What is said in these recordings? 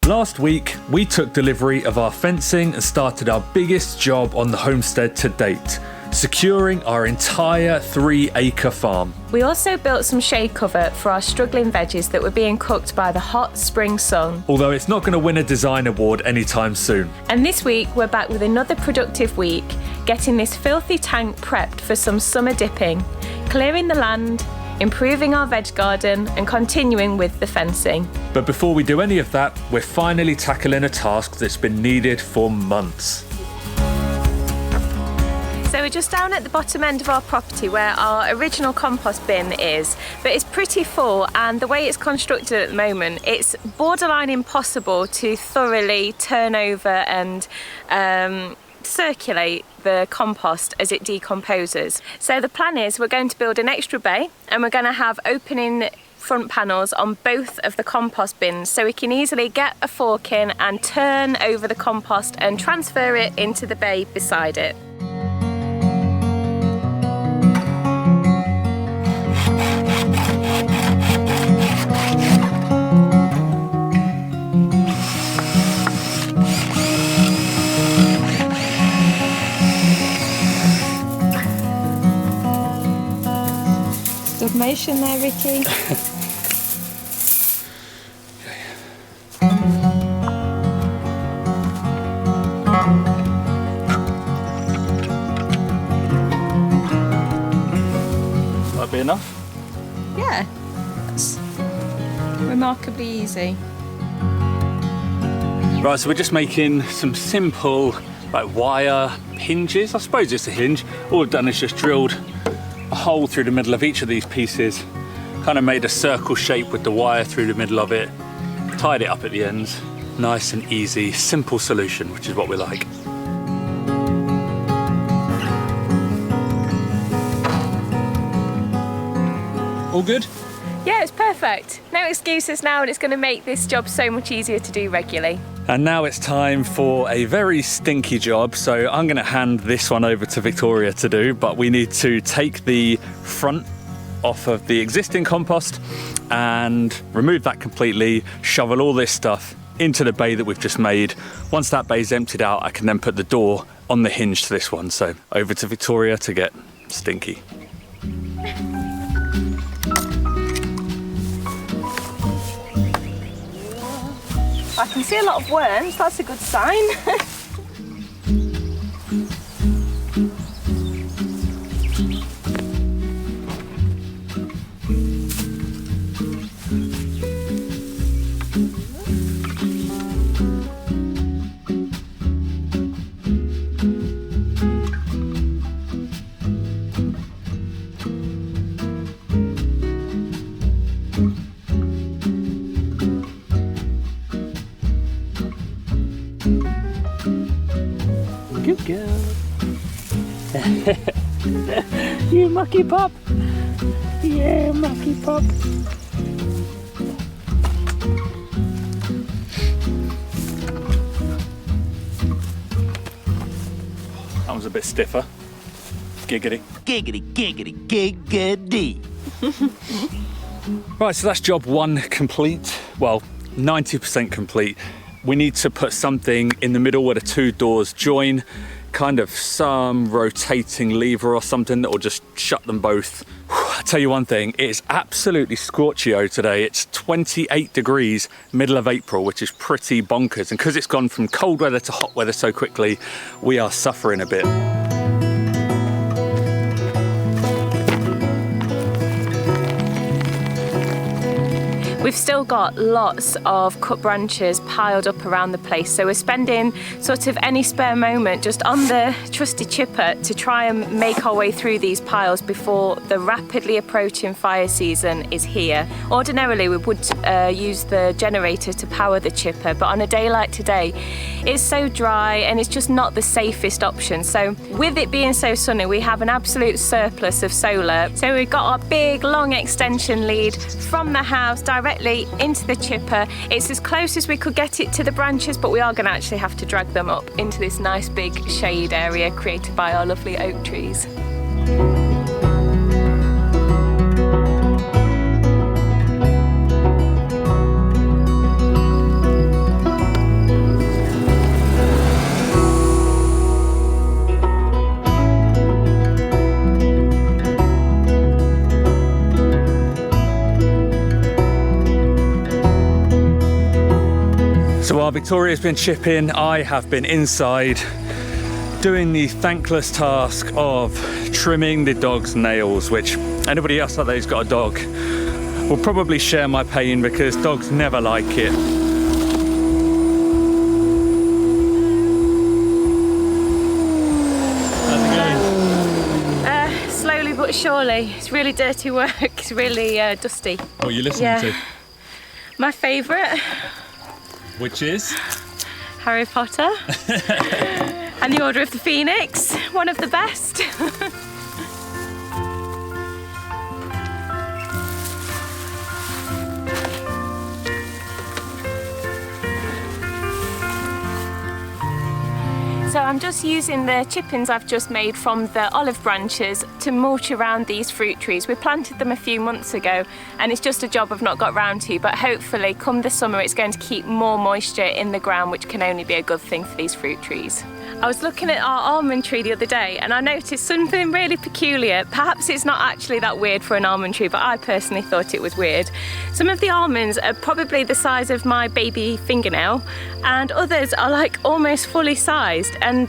Last week, we took delivery of our fencing and started our biggest job on the homestead to date, securing our entire 3-acre farm. We also built some shade cover for our struggling veggies that were being cooked by the hot spring sun. Although it's not going to win a design award anytime soon. And this week, we're back with another productive week, getting this filthy tank prepped for some summer dipping, clearing the land, improving our veg garden and continuing with the fencing. But before we do any of that, we're finally tackling a task that's been needed for months. So we're just down at the bottom end of our property where our original compost bin is, but it's pretty full, and the way it's constructed at the moment, it's borderline impossible to thoroughly turn over and circulate the compost as it decomposes. So the plan is we're going to build an extra bay, and we're going to have opening front panels on both of the compost bins so we can easily get a fork in and turn over the compost and transfer it into the bay beside it. Good motion there, Ricky. That'll be enough? Yeah, that's remarkably easy. Right, so we're just making some simple wire hinges. I suppose it's a hinge. All we've done is just drilled a hole through the middle of each of these pieces, kind of made a circle shape with the wire through the middle of it, tied it up at the ends. Nice and easy, simple solution, which is what we like. All good? Yeah, it's perfect. No excuses now, and it's going to make this job so much easier to do regularly. And now it's time for a very stinky job, so I'm going to hand this one over to Victoria to do, but we need to take the front off of the existing compost and remove that completely, shovel all this stuff into the bay that we've just made. Once that bay's emptied out, I can then put the door on the hinge to this one. So over to Victoria to get stinky. I can see a lot of worms, that's a good sign. Good girl. You mucky pup. Yeah, mucky pup. That was a bit stiffer. Giggity. Giggity, giggity, giggity. Right, so that's job one complete. Well, 90% complete. We need to put something in the middle where the two doors join, kind of some rotating lever or something that will just shut them both. I'll tell you one thing, it is absolutely scorchio today. It's 28 degrees, middle of April, which is pretty bonkers. And because it's gone from cold weather to hot weather so quickly, we are suffering a bit. We've still got lots of cut branches piled up around the place, so we're spending sort of any spare moment just on the trusty chipper to try and make our way through these piles before the rapidly approaching fire season is here. Ordinarily we would use the generator to power the chipper, but on a day like today it's so dry and it's just not the safest option. So with it being so sunny, we have an absolute surplus of solar. So we've got our big long extension lead from the house directly into the chipper. It's as close as we could get it to the branches, but we are going to actually have to drag them up into this nice big shade area created by our lovely oak trees. So while Victoria's been chipping, I have been inside doing the thankless task of trimming the dog's nails, which anybody else out there who's got a dog will probably share my pain because dogs never like it. How's it going? Slowly but surely. It's really dirty work. It's really dusty. What are you listening to? My favourite. Which is? Harry Potter. And the Order of the Phoenix. One of the best. So I'm just using the chippings I've just made from the olive branches to mulch around these fruit trees. We planted them a few months ago and it's just a job I've not got round to, but hopefully come the summer it's going to keep more moisture in the ground, which can only be a good thing for these fruit trees. I was looking at our almond tree the other day and I noticed something really peculiar. Perhaps it's not actually that weird for an almond tree, but I personally thought it was weird. Some of the almonds are probably the size of my baby fingernail and others are like almost fully sized, and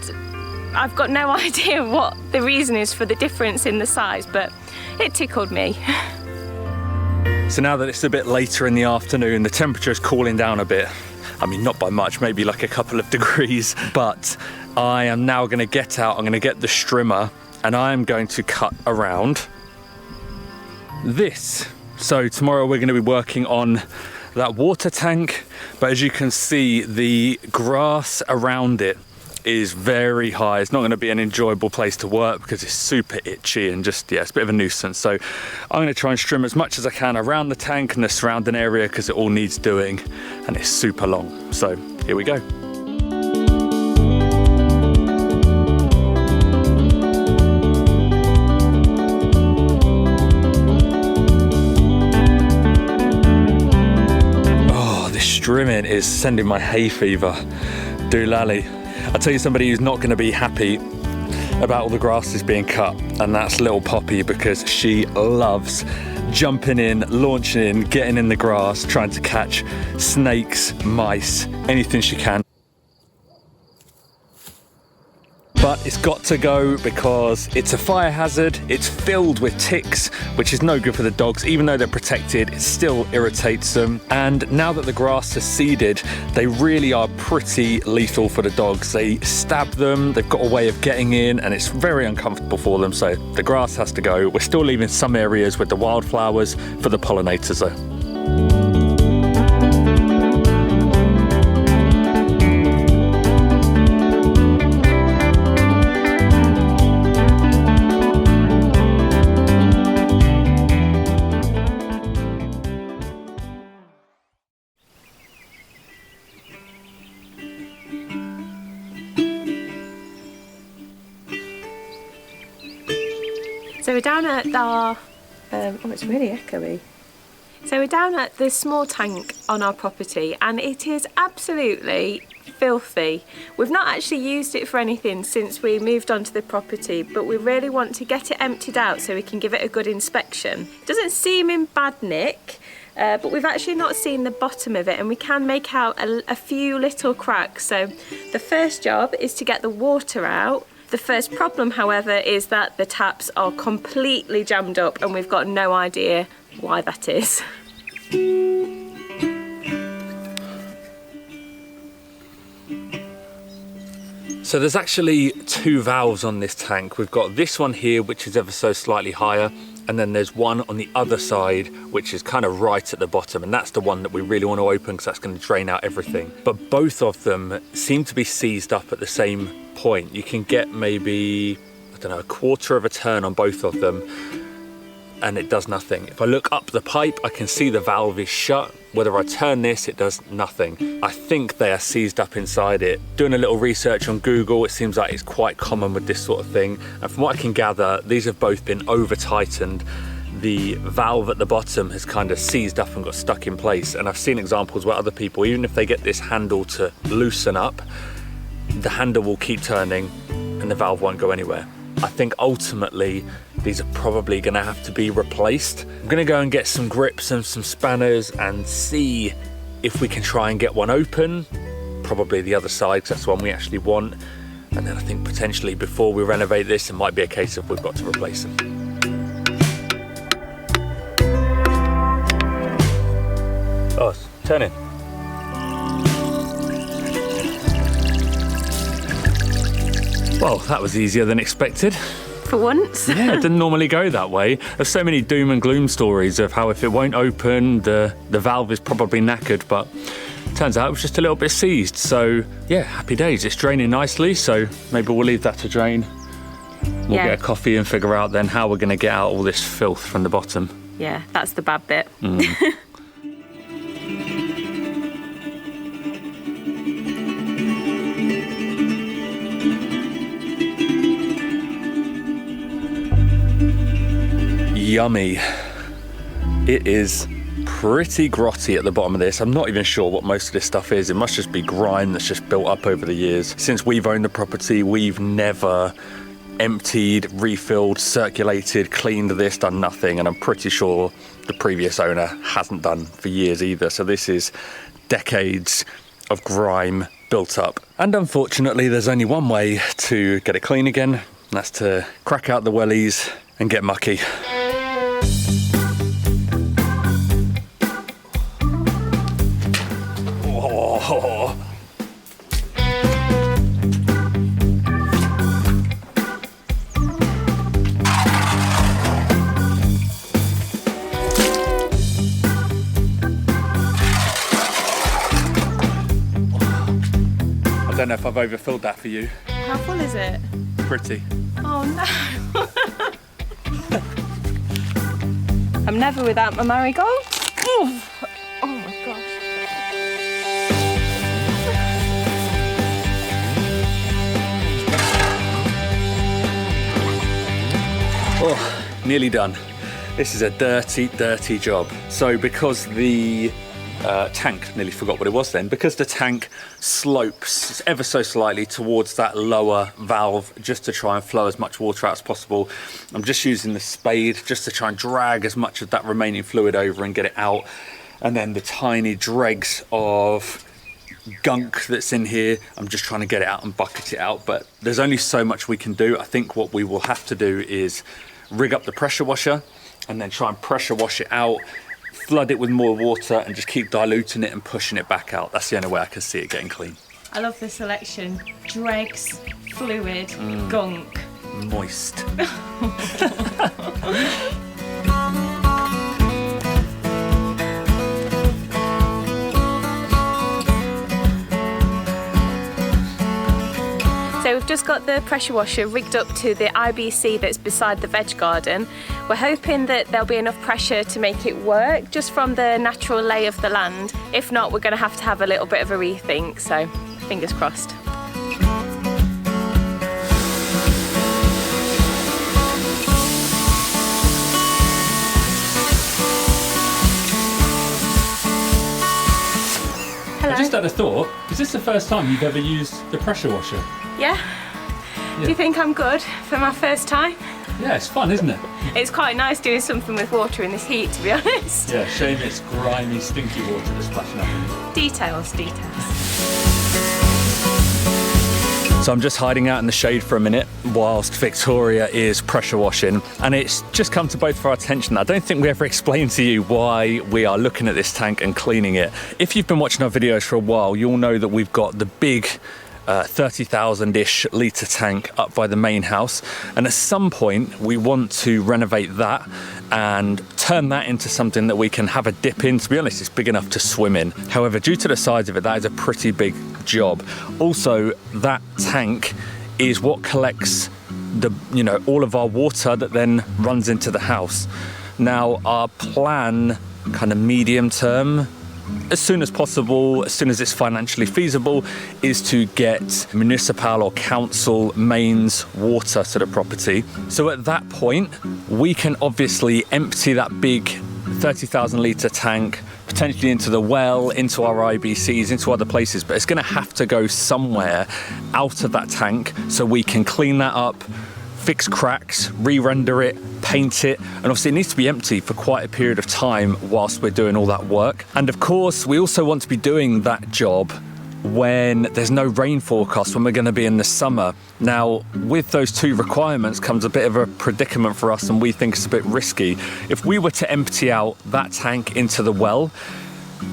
I've got no idea what the reason is for the difference in the size, but it tickled me. So now that it's a bit later in the afternoon, the temperature is cooling down a bit. I mean, not by much, maybe like a couple of degrees, but I am now gonna get out, I'm gonna get the strimmer and I am going to cut around this. So tomorrow we're gonna be working on that water tank, but as you can see, the grass around it is very high. It's not going to be an enjoyable place to work because it's super itchy and just, yeah, it's a bit of a nuisance. So I'm going to try and trim as much as I can around the tank and the surrounding area because it all needs doing and it's super long. So here we go. Oh, this trimming is sending my hay fever. Doolally. I'll tell you somebody who's not going to be happy about all the grasses being cut, and that's little Poppy, because she loves jumping in, launching in, getting in the grass, trying to catch snakes, mice, anything she can. But it's got to go because it's a fire hazard, it's filled with ticks, which is no good for the dogs. Even though they're protected, it still irritates them. And now that the grass has seeded, they really are pretty lethal for the dogs. They stab them, they've got a way of getting in, and it's very uncomfortable for them. So the grass has to go. We're still leaving some areas with the wildflowers for the pollinators though. So we're down at our, oh, it's really echoey. So we're down at the small tank on our property and it is absolutely filthy. We've not actually used it for anything since we moved onto the property, but we really want to get it emptied out so we can give it a good inspection. It doesn't seem in bad nick, but we've actually not seen the bottom of it and we can make out a few little cracks. So the first job is to get the water out. The first problem, however, is that the taps are completely jammed up and we've got no idea why that is. So there's actually two valves on this tank. We've got this one here, which is ever so slightly higher, and then there's one on the other side, which is kind of right at the bottom, and that's the one that we really want to open because that's going to drain out everything. But both of them seem to be seized up at the same point. You can get maybe, I don't know, a quarter of a turn on both of them and it does nothing. If I look up the pipe, I can see the valve is shut. Whether I turn this, it does nothing. I think they are seized up inside it. Doing a little research on Google, it seems like it's quite common with this sort of thing. And from what I can gather, these have both been over tightened. The valve at the bottom has kind of seized up and got stuck in place. And I've seen examples where other people, even if they get this handle to loosen up, the handle will keep turning and the valve won't go anywhere. I think ultimately these are probably gonna have to be replaced. I'm gonna go and get some grips and some spanners and see if we can try and get one open probably the other side, because that's the one we actually want. And then I think potentially before we renovate this, it might be a case of we've got to replace them. Oh, it's turning. Well, that was easier than expected. For once. Yeah, it didn't normally go that way. There's so many doom and gloom stories of how if it won't open, the valve is probably knackered, but turns out it was just a little bit seized. So yeah, happy days. It's draining nicely, so maybe we'll leave that to drain. We'll get a coffee and figure out then how we're going to get out all this filth from the bottom. Yeah, that's the bad bit. Yummy. It is pretty grotty at the bottom of this. I'm not even sure what most of this stuff is. It must just be grime that's just built up over the years. Since we've owned the property, we've never emptied, refilled, circulated, cleaned this, done nothing, and I'm pretty sure the previous owner hasn't done for years either. So this is decades of grime built up. And unfortunately, there's only one way to get it clean again, and that's to crack out the wellies and get mucky. Oh. I don't know if I've overfilled that for you. How full is it? Pretty. Oh no. I'm never without my marigold. Oh my gosh. Oh, nearly done. This is a dirty, dirty job. So because the tank, nearly forgot what it was then, because the tank slopes ever so slightly towards that lower valve just to try and flow as much water out as possible, I'm just using the spade just to try and drag as much of that remaining fluid over and get it out. And then the tiny dregs of gunk that's in here, I'm just trying to get it out and bucket it out, but there's only so much we can do. I think what we will have to do is rig up the pressure washer and then try and pressure wash it out, flood it with more water and just keep diluting it and pushing it back out. That's the only way I can see it getting clean. I love the selection. Dregs, fluid, gunk. Moist. So we've just got the pressure washer rigged up to the IBC that's beside the veg garden. We're hoping that there'll be enough pressure to make it work just from the natural lay of the land. If not, we're going to have a little bit of a rethink, so fingers crossed. I just had a thought. Is this the first time you've ever used the pressure washer? Yeah. Do you think I'm good for my first time? Yeah, it's fun, isn't it? It's quite nice doing something with water in this heat, to be honest. Yeah, shame it's grimy, stinky water that's splashing up. Details, details. So I'm just hiding out in the shade for a minute whilst Victoria is pressure washing, and it's just come to both of our attention. I don't think we ever explained to you why we are looking at this tank and cleaning it. If you've been watching our videos for a while, you'll know that we've got the big 30,000-ish litre tank up by the main house, and at some point we want to renovate that and turn that into something that we can have a dip in. To be honest, it's big enough to swim in. However, due to the size of it, that is a pretty big job. Also, that tank is what collects the, all of our water that then runs into the house. Now, our plan, kind of medium term, as soon as possible, as soon as it's financially feasible, is to get municipal or council mains water to the property. So at that point, we can obviously empty that big 30,000 litre tank, potentially into the well, into our IBCs, into other places, but it's going to have to go somewhere out of that tank so we can clean that up, fix cracks, re-render it, paint it, and obviously it needs to be empty for quite a period of time whilst we're doing all that work. And of course, we also want to be doing that job when there's no rain forecast, when we're going to be in the summer. Now, with those two requirements comes a bit of a predicament for us, and we think it's a bit risky. If we were to empty out that tank into the well,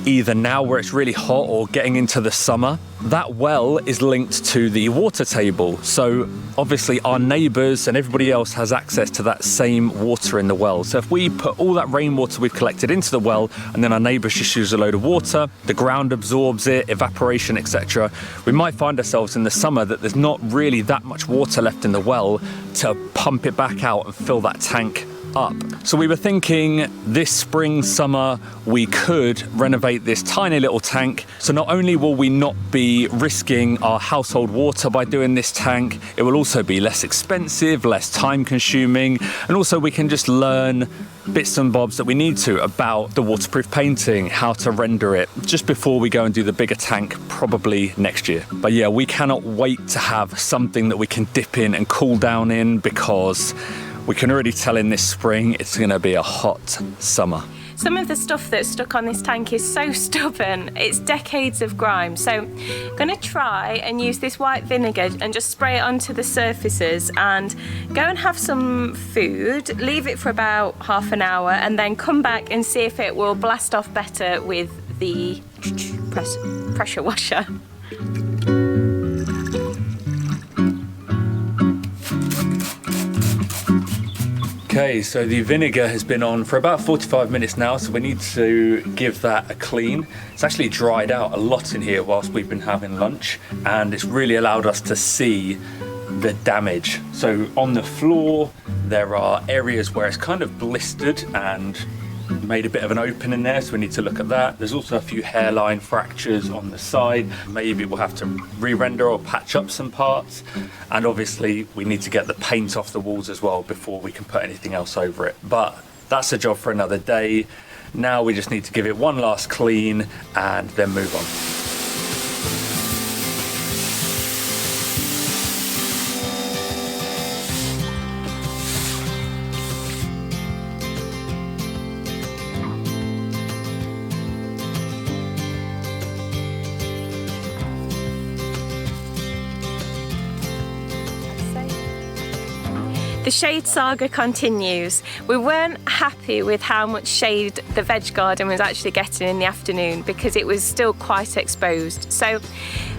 either now where it's really hot or getting into the summer, that well is linked to the water table. So obviously our neighbours and everybody else has access to that same water in the well. So if we put all that rainwater we've collected into the well, and then our neighbours just use a load of water, the ground absorbs it, evaporation, etc., we might find ourselves in the summer that there's not really that much water left in the well to pump it back out and fill that tank up. So we were thinking this spring, summer, we could renovate this tiny little tank. So not only will we not be risking our household water by doing this tank, it will also be less expensive, less time consuming, and also we can just learn bits and bobs that we need to about the waterproof painting, how to render it, just before we go and do the bigger tank, probably next year. But yeah, we cannot wait to have something that we can dip in and cool down in, because we can already tell in this spring it's going to be a hot summer. Some of the stuff that's stuck on this tank is so stubborn, it's decades of grime. So I'm going to try and use this white vinegar and just spray it onto the surfaces, and go and have some food, leave it for about half an hour, and then come back and see if it will blast off better with the pressure washer. Okay, so the vinegar has been on for about 45 minutes now, so we need to give that a clean. It's actually dried out a lot in here whilst we've been having lunch, and it's really allowed us to see the damage. So on the floor, there are areas where it's kind of blistered and made a bit of an opening there, so we need to look at that. There's also a few hairline fractures on the side. Maybe we'll have to re-render or patch up some parts, and obviously we need to get the paint off the walls as well before we can put anything else over it. But that's a job for another day. Now we just need to give it one last clean and then move on. The shade saga continues. We weren't happy with how much shade the veg garden was actually getting in the afternoon, because it was still quite exposed. So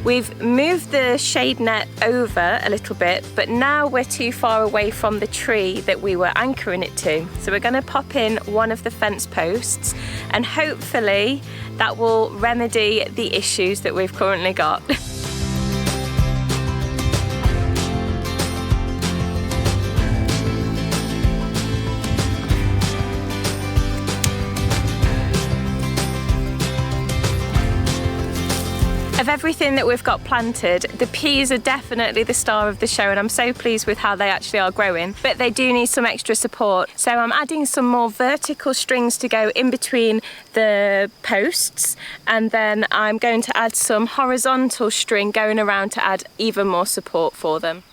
we've moved the shade net over a little bit, but now we're too far away from the tree that we were anchoring it to. So we're going to pop in one of the fence posts, and hopefully that will remedy the issues that we've currently got. Of everything that we've got planted, the peas are definitely the star of the show, and I'm so pleased with how they actually are growing, but they do need some extra support. So I'm adding some more vertical strings to go in between the posts, and then I'm going to add some horizontal string going around to add even more support for them.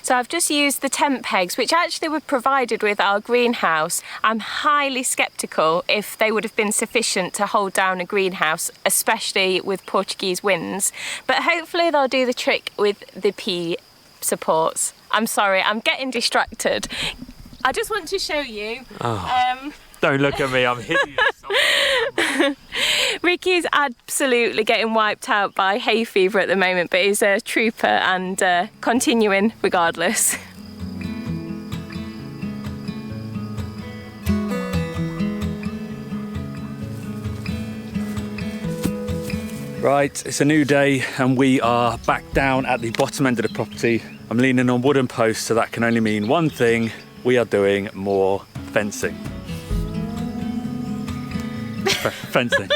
So I've just used the tent pegs, which actually were provided with our greenhouse. I'm highly sceptical if they would have been sufficient to hold down a greenhouse, especially with Portuguese winds, but hopefully they'll do the trick with the pea supports. I'm sorry, I'm getting distracted. I just want to show you. Don't look at me, I'm hideous. Ricky's absolutely getting wiped out by hay fever at the moment, but he's a trooper and continuing regardless. Right, it's a new day and we are back down at the bottom end of the property. I'm leaning on wooden posts, so that can only mean one thing: we are doing more fencing. Fencing.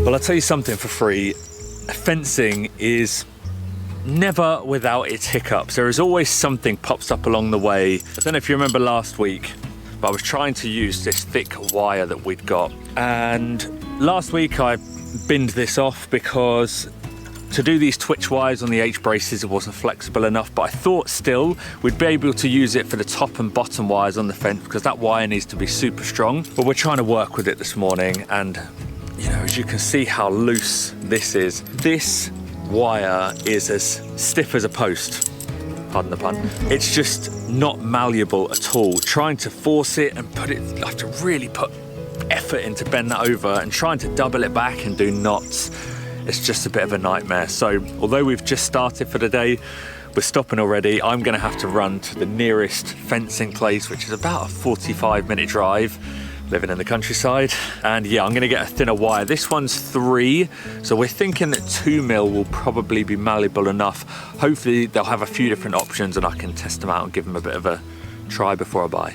Well, I'll tell you something for free. Fencing is never without its hiccups. There is always something pops up along the way. I don't know if you remember last week, but I was trying to use this thick wire that we'd got. And last week I binned this off because To do these twitch wires on the H braces, it wasn't flexible enough, but I thought still we'd be able to use it for the top and bottom wires on the fence because that wire needs to be super strong. But we're trying to work with it this morning, and you know, as you can see how loose this is. This wire is as stiff as a post, pardon the pun. It's just not malleable at all. Trying to force it and put it, I have to really put effort into bend that over, and trying to double it back and do knots, it's just a bit of a nightmare. So although we've just started for the day, we're stopping already. I'm gonna have to run to the nearest fencing place, which is about a 45-minute drive, living in the countryside. And yeah, I'm gonna get a thinner wire. This one's 3, so we're thinking that 2mm will probably be malleable enough. Hopefully they'll have a few different options and I can test them out and give them a bit of a try before I buy.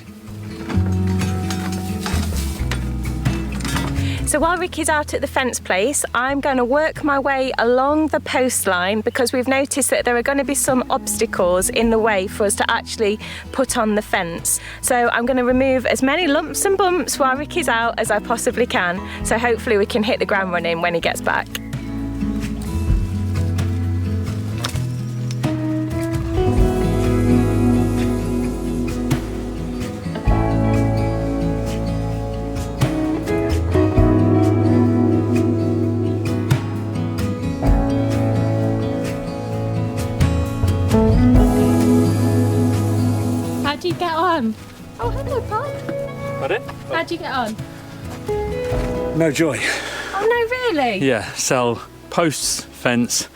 So while Ricky's out at the fence place, I'm going to work my way along the post line because we've noticed that there are going to be some obstacles in the way for us to actually put on the fence. So I'm going to remove as many lumps and bumps while Ricky's out as I possibly can. So hopefully we can hit the ground running when he gets back. How'd you get on? Oh, hello, Pop. Pardon? How'd you get on? No joy. Oh, no, really? Yeah, sell posts, fence,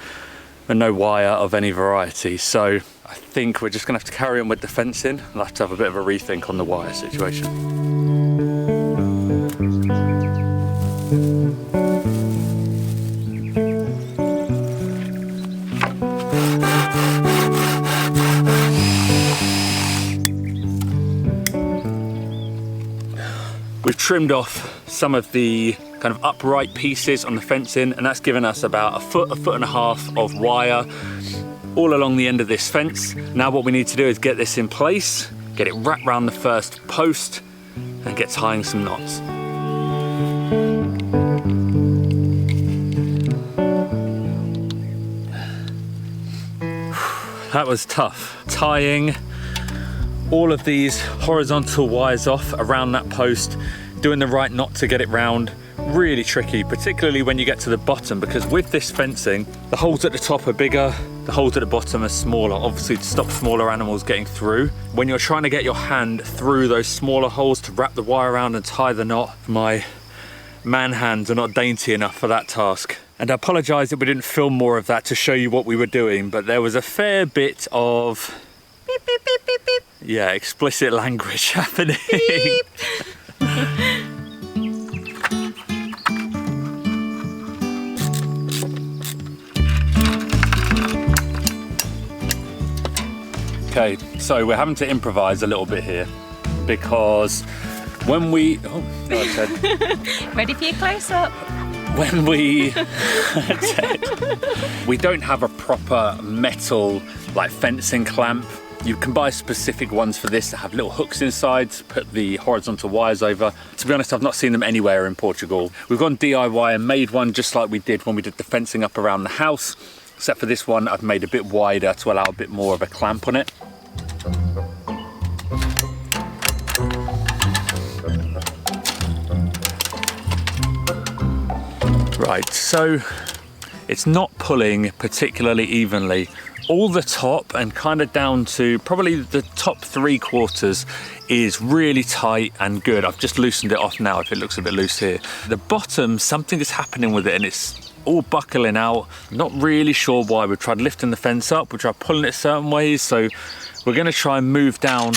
and no wire of any variety. So I think we're just gonna have to carry on with the fencing. I'll have to have a bit of a rethink on the wire situation. We've trimmed off some of the kind of upright pieces on the fencing, and that's given us about a foot and a half of wire all along the end of this fence. Now what we need to do is get this in place, get it wrapped around the first post, and get tying some knots. That was tough. Tying all of these horizontal wires off around that post, doing the right knot to get it round, really tricky, particularly when you get to the bottom, because with this fencing, the holes at the top are bigger, the holes at the bottom are smaller, obviously to stop smaller animals getting through. When you're trying to get your hand through those smaller holes to wrap the wire around and tie the knot, my man hands are not dainty enough for that task. And I apologise that we didn't film more of that to show you what we were doing, but there was a fair bit of beep, beep, beep, beep, beep. Yeah, explicit language happening. Okay, so we're having to improvise a little bit here because when we... Oh, no, I said. Ready for your close-up? When we... we don't have a proper metal like fencing clamp. You can buy specific ones for this that have little hooks inside to put the horizontal wires over. To be honest, I've not seen them anywhere in Portugal. We've gone DIY and made one just like we did when we did the fencing up around the house. Except for this one, I've made a bit wider to allow a bit more of a clamp on it. Right, so it's not pulling particularly evenly. All the top and kind of down to probably the top 3/4 is really tight and good. I've just loosened it off now if it looks a bit loose here. The bottom, something is happening with it and it's all buckling out. Not really sure why. We've tried lifting the fence up, we tried pulling it certain ways, so we're gonna try and move down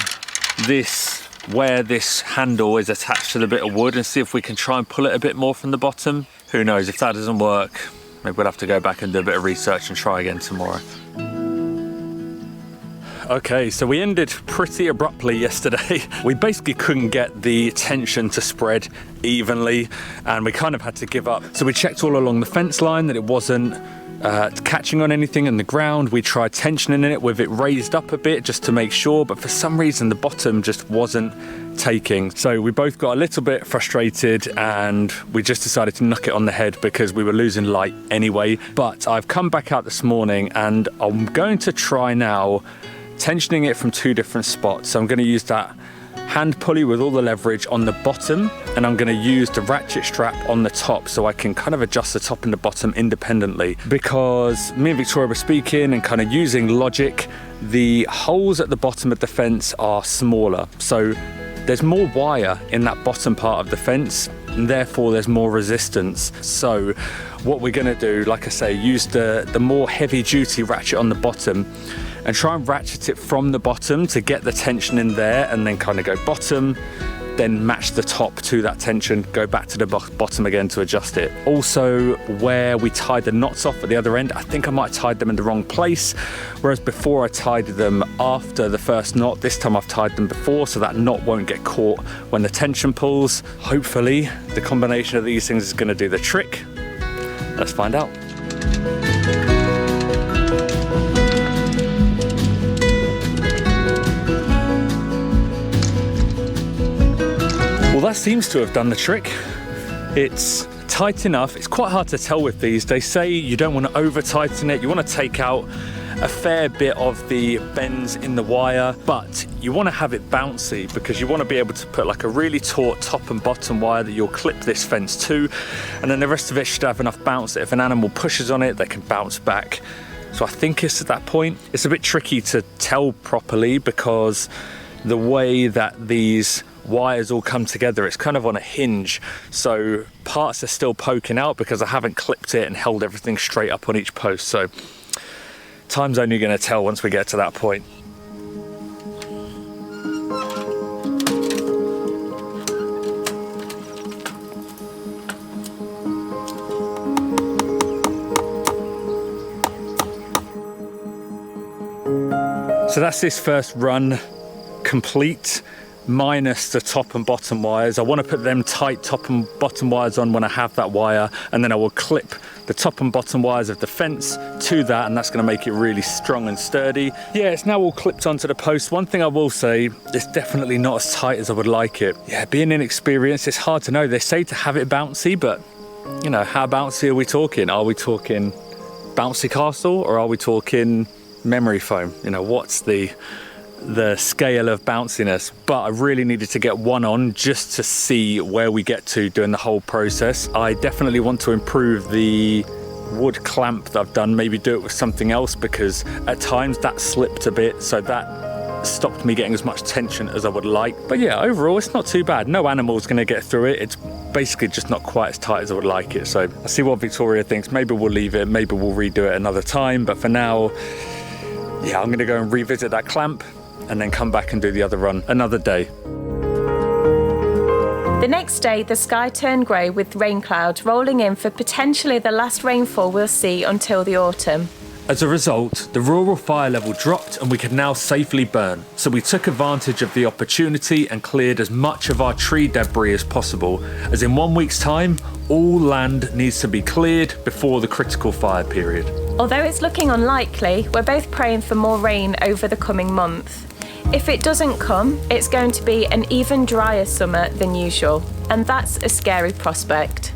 this where this handle is attached to the bit of wood and see if we can try and pull it a bit more from the bottom. Who knows, if that doesn't work, maybe we'll have to go back and do a bit of research and try again tomorrow. Okay, so we ended pretty abruptly yesterday. We basically couldn't get the tension to spread evenly and we kind of had to give up. So we checked all along the fence line that it wasn't catching on anything in the ground. We tried tensioning it with it raised up a bit just to make sure, but for some reason the bottom just wasn't taking. So we both got a little bit frustrated and we just decided to knock it on the head because we were losing light anyway. But I've come back out this morning and I'm going to try now tensioning it from 2 different spots. So I'm going to use that hand pulley with all the leverage on the bottom, and I'm going to use the ratchet strap on the top so I can kind of adjust the top and the bottom independently. Because me and Victoria were speaking and kind of using logic, the holes at the bottom of the fence are smaller, so there's more wire in that bottom part of the fence and therefore there's more resistance. So what we're going to do, like I say, use the more heavy duty ratchet on the bottom and try and ratchet it from the bottom to get the tension in there, and then kind of go bottom, then match the top to that tension, go back to the bottom again to adjust it. Also, where we tied the knots off at the other end, I think I might have tied them in the wrong place, whereas before I tied them after the first knot, this time I've tied them before so that knot won't get caught when the tension pulls. Hopefully the combination of these things is going to do the trick. Let's find out. Well, that seems to have done the trick. It's tight enough. It's quite hard to tell with these. They say you don't want to over tighten it. You want to take out a fair bit of the bends in the wire, but you want to have it bouncy because you want to be able to put like a really taut top and bottom wire that you'll clip this fence to, and then the rest of it should have enough bounce that if an animal pushes on it, they can bounce back. So I think it's at that point. It's a bit tricky to tell properly because the way that these wires all come together, it's kind of on a hinge, so parts are still poking out because I haven't clipped it and held everything straight up on each post. So time's only going to tell once we get to that point. So that's this first run complete, minus the top and bottom wires. I want to put them tight top and bottom wires on when I have that wire, and then I will clip the top and bottom wires of the fence to that, and that's going to make it really strong and sturdy. Yeah, it's now all clipped onto the post. One thing I will say, it's definitely not as tight as I would like it. Yeah, being inexperienced, it's hard to know. They say to have it bouncy, but you know, how bouncy are we talking? Are we talking bouncy castle or are we talking memory foam? You know, what's the scale of bounciness? But I really needed to get one on just to see where we get to during the whole process. I definitely want to improve the wood clamp that I've done, maybe do it with something else, because at times that slipped a bit, so that stopped me getting as much tension as I would like. But yeah, overall it's not too bad. No animal's going to get through it. It's basically just not quite as tight as I would like it. So I see what Victoria thinks. Maybe we'll leave it, maybe we'll redo it another time, but for now, yeah, I'm going to go and revisit that clamp and then come back and do the other run another day. The next day, the sky turned grey with rain clouds rolling in for potentially the last rainfall we'll see until the autumn. As a result, the rural fire level dropped and we could now safely burn. So we took advantage of the opportunity and cleared as much of our tree debris as possible, as in 1 week's time, all land needs to be cleared before the critical fire period. Although it's looking unlikely, we're both praying for more rain over the coming month. If it doesn't come, it's going to be an even drier summer than usual, and that's a scary prospect.